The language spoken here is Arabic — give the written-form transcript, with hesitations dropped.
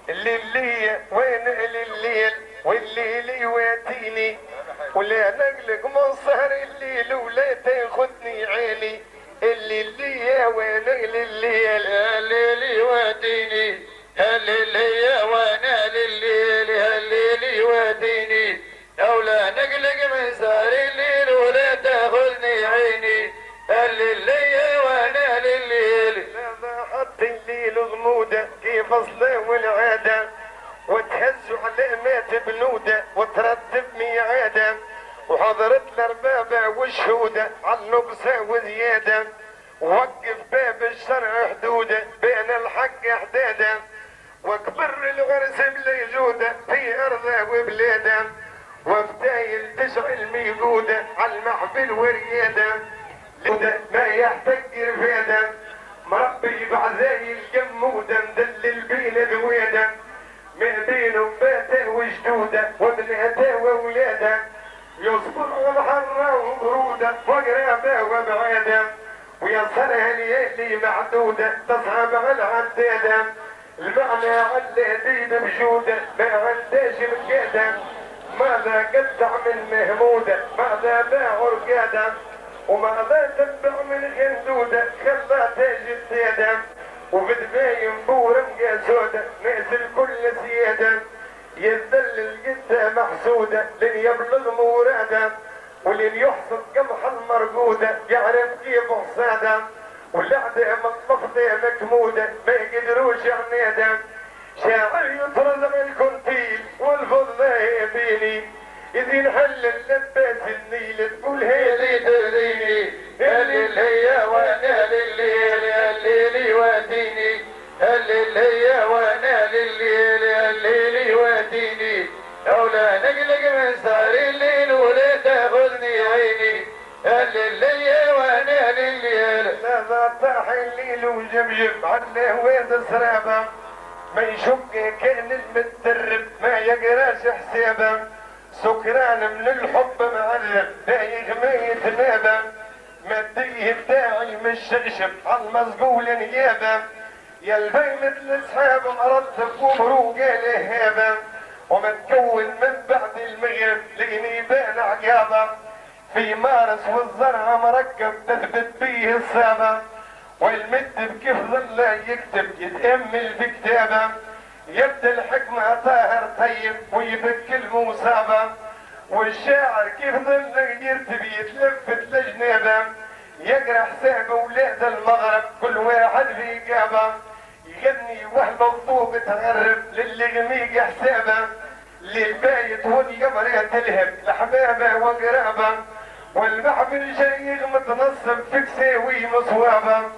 الليل وين الليل والليل يواتيني ولا نقلق من سهر الليل ولا تاخذني عيني. الليل يا وين الليل الليل يواتيني الليل يا وانا الليل الليل يواتيني لولا نقلق من سهر الليل ولا تاخذني عيني. الليل يا وانا الليل ماذا حط الليل غموده كيف اصله والعاده وتهز على مات بنوده وترتب ميعاده وحضرت الاربابه والشهوده على النقصه وزياده ووقف باب الشرع حدوده بين الحق احداده واكبر الغرس بلا جوده في ارضه وبلاده وفتايل تشعل ميقوده على المحفل ورياده ما يحتاج رفاده مربي بعزايل جموده مدلل بين دويده من بينهم باته وجدوده وبناته واولاده يصبر على حره وبروده وقرابه وبعاده ويصرها ليالي معدوده تصعب على العداده المعنى على دين بجوده ما عنداش مكاده ماذا قطع من مهموده ماذا باع رقاده وماذا تبع من خندوده خلى تاج السياده وبدباين بورم قاسوده نازل كل سياده يذل الجده محسوده لن يبلغ موراده ولن يحصد قمح المرقوده يعرف كيف حصاده واللعده مطلقته مكموده ما يقدروش عناده شاعر يطرد من الكنتيل والفضه يبيني إذ ينحل اللباس النيل تقول هيلي تريني الليل هي وانا لليل الليل يواتيني الليل هي وانا لليل الليل يواتيني لولا نقلق من سهر الليل ولا تاخذني عيني الليل هي وانا لليل. ماذا طاح الليل وجمجم على وين سرابه ما يشك كان المتدرب ما يقراش حسابه سكران من الحب معلم دايغ ما يتنابه مديه الداعي مش شغشب على المسقول نيابه يا البي مثل اصحاب مرتب ومروق الهابه ومتكون من بعد المغرب لقني بين عقابه في مارس والزرع مركب تثبت بيه الصابه والمدب كيف ظل يكتب يتامل في كتابه يبدا الحكمة طاهر طيب ويبكي المصابة والشاعر كيف ظل يرتب يتلفت لجنابه يقرا حساب اولاد المغرب كل واحد في قابه يغني وحده وطوب تغرب للي غميق حسابه للبايت والقمر تلهب لحبابه وقرابه والمحفل شيخ متنصب في كساوي مصوابه.